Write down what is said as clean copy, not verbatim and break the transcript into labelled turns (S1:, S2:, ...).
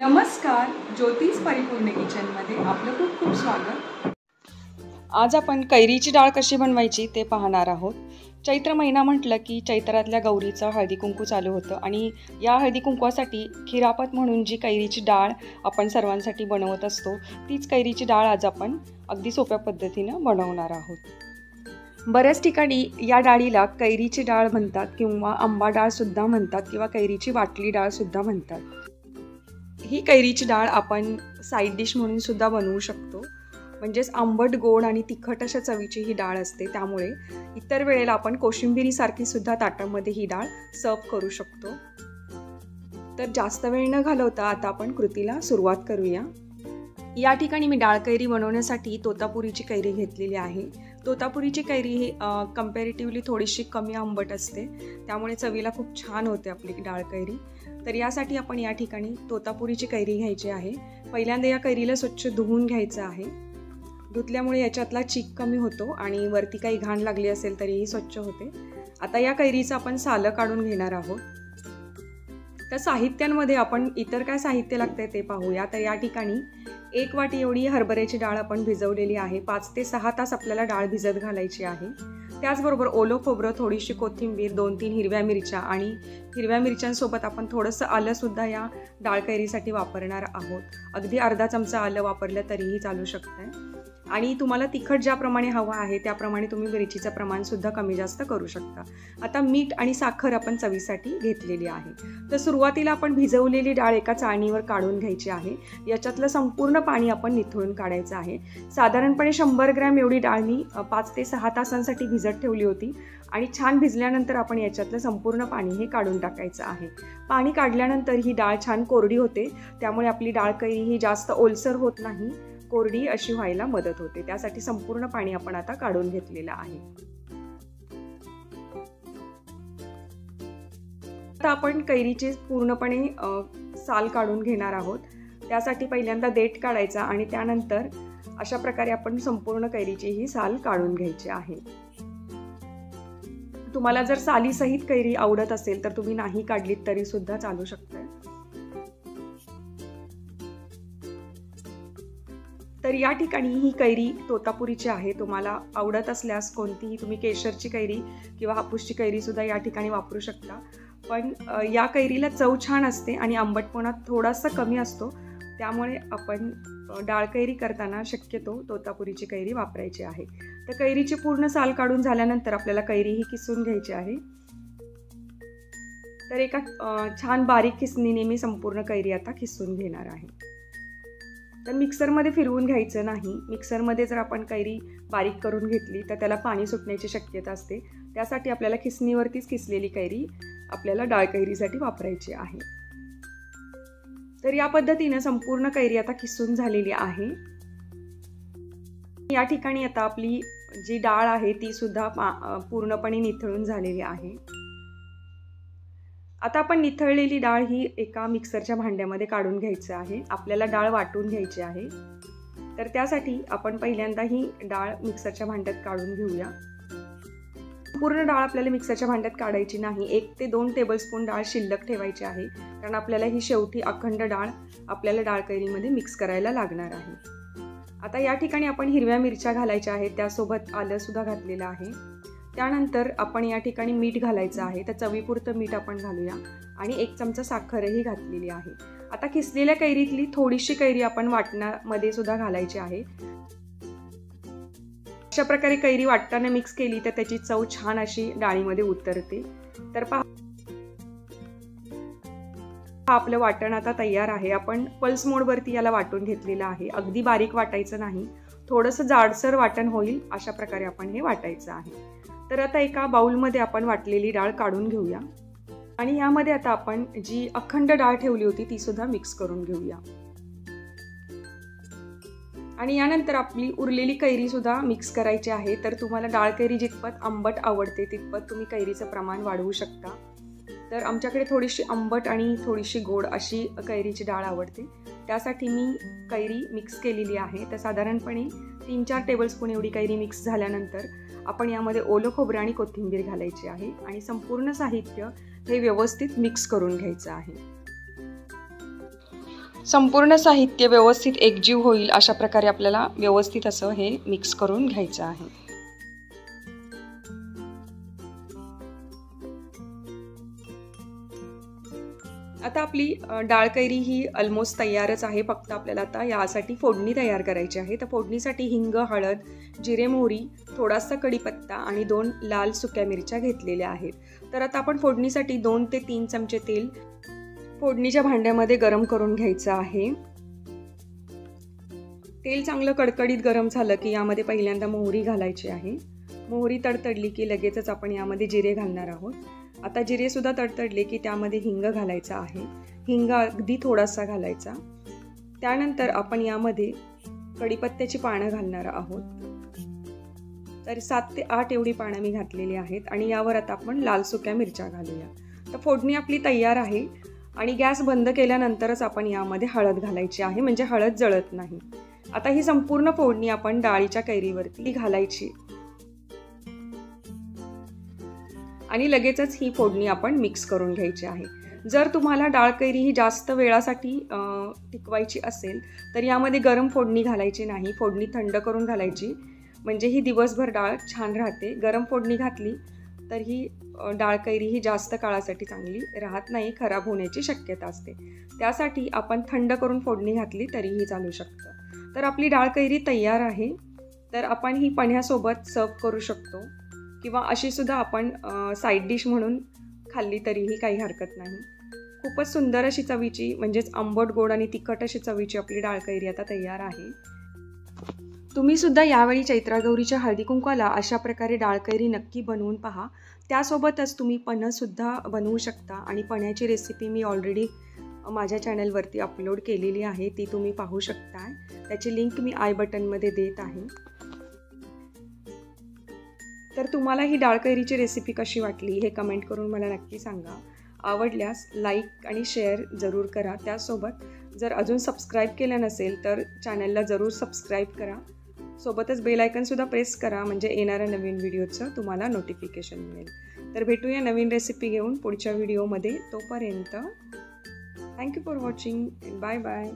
S1: नमस्कार, ज्योतिष परिपूर्ण किचनमध्ये आपलं खूप खूप स्वागत। आज आपण कैरीची डाळ कशी बनवायची ते पाहणार आहोत। चैत्र महिना म्हटलं की चैत्रातल्या गौरीचं हळदी कुंकू चालू होतं आणि या हळदी कुंकवासाठी खिरापत म्हणून जी कैरीची डाळ आपण सर्वांसाठी बनवत असतो तीच कैरीची डाळ आज आपण अगदी सोप्या पद्धतीनं बनवणार आहोत। बऱ्याच ठिकाणी या डाळीला कैरीची डाळ म्हणतात किंवा आंबा डाळ सुद्धा म्हणतात किंवा कैरीची वाटली डाळ सुद्धा म्हणतात। ही कैरीची डाळ आपण साईड डिश म्हणून सुद्धा बनवू शकतो। म्हणजेच आंबट गोड आणि तिखट अशा चवीची ही डाळ असते, त्यामुळे इतर वेळेला आपण कोशिंबिरीसारखी सुद्धा ताटामध्ये ही डाळ सर्व करू शकतो। तर जास्त वेळ न घालवता आता आपण कृतीला सुरुवात करूया। या ठिकाणी मी डाळ कैरी बनवण्यासाठी तोतापुरीची कैरी घेतलेली आहे। तोतापुरीची कैरी ही कंपॅरेटिव्हली थोडीशी कमी आंबट असते, त्यामुळे चवीला खूप छान होते आपली डाळ कैरी। तर यासाठी आपण या ठिकाणी तोतापुरीची कैरी घ्यायची आहे। पहिल्यांदा या कैरीला स्वच्छ धुवून घ्यायचं आहे। धुतल्यामुळे याच्यातला चीक कमी होतो आणि वरती काही घाण लागली असेल तरीही स्वच्छ होते। आता या कैरीचं आपण सालं काढून घेणार आहोत। त्या साहित्यांमध्ये आपण इतर काय साहित्य लागते ते पाहूया। तर या ठिकाणी 1 वाटी एवढी हरभऱ्याची डाळ आपण भिजवलेली आहे। 5 ते 6 तास आपल्याला डाळ भिजत घालायची आहे। त्याचबरोबर ओलं खोबरं, थोडीशी कोथिंबीर, 2-3 हिरव्या मिरच्या आणि हिरव्या मिरच्यांसोबत आपण थोडंसं आलं सुद्धा या डाळ कैरीसाठी वापरणार आहोत। अगदी अर्धा चमचा आलं वापरलं तरीही चालू शकतं आणि तुम्हाला तिखट ज्याप्रमाणे हवं आहे त्याप्रमाणे तुम्ही मिरचीचं प्रमाण सुद्धा कमी जास्त करू शकता। आता मीठ आणि साखर आपण चवीसाठी घेतलेली आहे। तर सुरुवातीला आपण भिजवलेली डाळ एका चाळणीवर काढून घ्यायची आहे। याच्यातलं संपूर्ण पाणी आपण निथळून काढायचं आहे। साधारणपणे 100 ग्रॅम एवढी डाळ मी 5 ते 6 तासांसाठी भिजत ठेवली होती आणि छान भिजल्यानंतर आपण याच्यातलं संपूर्ण पाणी हे काढून टाकायचं आहे। पाणी काढल्यानंतर ही डाळ छान कोरडी होते, त्यामुळे आपली डाळ कैरी ही जास्त ओलसर होत नाही, कोरडी अशी व्हायला मदत होते। त्यासाठी संपूर्ण पाणी आपण आता काढून घेतलेलं आहे। आता आपण कैरीचे पूर्णपणे साल काढून घेणार आहोत। त्यासाठी पहिल्यांदा देठ काढायचा आणि त्यानंतर अशा प्रकारे आपण संपूर्ण कैरीची ही साल काढून घ्यायची आहे। तुम्हाला जर सालीसहित कैरी आवडत असेल तर तुम्ही नाही काढलीत तरी सुद्धा चालू शकते। तर या ठिकाणी ही कैरी तोतापुरीची आहे। तुम्हाला आवडत असल्यास कोणतीही तुम्ही केशरची कैरी किंवा हापूसची कैरी सुद्धा या ठिकाणी वापरू शकता, पण या कैरीला चव छान असते आणि आंबटपणा थोडासा कमी असतो, त्यामुळे आपण डाळ कैरी करताना शक्यतो तोतापुरीची कैरी वापरायची आहे। तर कैरीची पूर्ण साल काढून झाल्यानंतर आपल्याला कैरी ही किसून घ्यायची आहे। तर एका छान बारीक किसणीने मी संपूर्ण कैरी आता किसून घेणार आहे। तर मिक्सरमध्ये फिरवून घ्यायचं नाही। मिक्सरमध्ये जर आपण कैरी बारीक करून घेतली तर त्याला पाणी सुटण्याची शक्यता असते, त्यासाठी आपल्याला किसणीवरतीच किसलेली कैरी आपल्याला डाळ कैरीसाठी वापरायची आहे। तर या पद्धतीने संपूर्ण कैरी आता किसून झालेली आहे। या ठिकाणी आता आपली जी डाळ आहे ती सुद्धा पूर्णपणे निथळून झालेली आहे। आता आपण निथळलेली डाळ ही एका मिक्सरच्या भांड्यामध्ये काढून घ्यायचं आहे। आपल्याला डाळ वाटून घ्यायची आहे, तर त्यासाठी आपण पहिल्यांदा ही डाळ मिक्सरच्या भांड्यात काढून घेऊया। पूर्ण डाळ आपल्याला मिक्सरच्या भांड्यात काढायची नाही, 1 ते 2 टेबलस्पून डाळ शिल्लक ठेवायची आहे, कारण आपल्याला ही शेवटी अखंड डाळ आपल्याला डाळ कैरीमध्ये मिक्स करायला लागणार आहे। आता या ठिकाणी आपण हिरव्या मिरच्या घालायच्या आहेत, त्यासोबत आलं सुद्धा घातलेलं आहे। त्यानंतर आपण या ठिकाणी मीठ घालायचं आहे, तर चवीपुरतं मीठ आपण घालूया आणि 1 चमचा साखरही घातलेली आहे। आता किसलेल्या कैरीतली थोडीशी कैरी आपण वाटणामध्ये सुद्धा घालायची आहे। अशा प्रकारे कैरी वाटताना मिक्स केली तर त्याची चव छान अशी डाळीमध्ये उतरते। तर पहा, आपलं वाटण आता तयार आहे। आपण पल्स मोडवरती याला वाटून घेतलेलं आहे। अगदी बारीक वाटायचं नाही, थोडंसं जाडसर वाटण होईल अशा प्रकारे आपण हे वाटायचं आहे। तर आता एका बाउलमध्ये आपण वाटलेली डाळ काढून घेऊया आणि यामध्ये आता आपण जी अखंड डाळ ठेवली होती ती सुद्धा मिक्स करून घेऊया आणि यानंतर आपली उरलेली कैरी सुद्धा मिक्स करायची आहे। तर तुम्हाला डाळ कैरी जितपत आंबट आवडते तितपत तुम्ही कैरीचं प्रमाण वाढवू शकता। तर आमच्याकडे थोडीशी आंबट आणि थोडीशी गोड अशी कैरीची डाळ आवडते, त्यासाठी मी कैरी मिक्स केलेली आहे। तर साधारणपणे 3-4 टेबलस्पून एवढी कैरी मिक्स झाल्यानंतर आपण यामध्ये ओलं खोबरं आणि कोथिंबीर घालायची आहे आणि संपूर्ण साहित्य हे व्यवस्थित मिक्स करून घ्यायचं आहे। संपूर्ण साहित्य व्यवस्थित एकजीव होईल अशा प्रकारे आपल्याला व्यवस्थित असं हे मिक्स करून घ्यायचं आहे. आता आपली डाळ कैरी ही ऑलमोस्ट तयारच आहे. फक्त आपल्याला आता यासाठी फोडणी तयार करायची आहे. तर फोडणीसाठी हिंग, हळद, जिरे, मोहरी, थोडासा कढीपत्ता आणि 2 लाल सुक्या मिरच्या घेतलेल्या आहेत. तर आता आपण फोडणीसाठी 2 ते 3 चमचे तेल फोडणीच्या भांड्यामध्ये गरम करून घ्यायचं आहे. तेल चांगलं कडकडीत गरम झालं की यामध्ये पहिल्यांदा मोहरी घालायची आहे. मोहरी तडतडली की लगेचच आपण यामध्ये जिरे घालणार आहोत. आता जिरे सुद्धा तडतडले की त्यामध्ये हिंग घालायचा आहे. हिंग अगदी थोडासा घालायचा. त्यानंतर आपण यामध्ये कढीपत्त्याची पानं घालणार आहोत. तर 7 ते 8 एवढी पानं मी घातलेली आहेत आणि यावर आता आपण लाल सुक्या मिरच्या घालूया. तर फोडणी आपली तयार आहे आणि गॅस बंद केल्यानंतरच आपण यामध्ये हळद घालायची आहे, म्हणजे हळद जळत नाही. आता ही संपूर्ण फोडणी आपण डाळीच्या कैरीवरती घालायची आणि लगेचच ही फोडणी आपण मिक्स करून घ्यायची आहे. जर तुम्हाला डाळ कैरी ही जास्त वेळासाठी टिकवायची असेल तर यामध्ये गरम फोडणी घालायची नाही. फोडणी थंड करून घालायची, म्हणजे ही दिवसभर डाळ छान राहते. गरम फोडणी घातली तर ही डाळ कैरी ही जास्त काळासाठी चांगली राहत नाही, खराब होण्याची शक्यता असते. त्यासाठी आपण थंड करून फोडणी घातली तरीही चालू शकतं. तर आपली डाळ कैरी तयार आहे. तर आपण ही पन्ह्यासोबत सर्व करू शकतो किंवा अशी सुद्धा आपण साईड डिश म्हणून खाल्ली तरीही काही हरकत नाही. खूपच सुंदर अशी चवीची, म्हणजेच आंबट गोड आणि तिखट अशी चवीची आपली डाळ कैरी आता तयार आहे. तुम्ही सुद्धा यावेळी चैत्रागौरीच्या हळदी कुंकवाला अशा प्रकारे डाळ कैरी नक्की बनवून पहा. त्यासोबतच तुम्ही पन्हंसुद्धा बनवू शकता आणि पन्ह्याची रेसिपी मी ऑलरेडी माझ्या चॅनलवरती अपलोड केलेली आहे, ती तुम्ही पाहू शकता. त्याची लिंक मी आय बटनमध्ये देत आहे. तर तुम्हाला ही डाळ कैरीची रेसिपी कशी वाटली हे कमेंट करून मला नक्की सांगा. आवडल्यास लाईक आणि शेअर जरूर करा. त्यासोबत जर अजून सबस्क्राईब केलं नसेल तर चॅनलला जरूर सबस्क्राईब करा. सोबतच बेल आयकनसुद्धा प्रेस करा, म्हणजे येणाऱ्या नवीन व्हिडिओचं तुम्हाला नोटिफिकेशन मिळेल. तर भेटूया नवीन रेसिपी घेऊन पुढच्या व्हिडिओमध्ये. तोपर्यंत thank you for watching. Bye bye.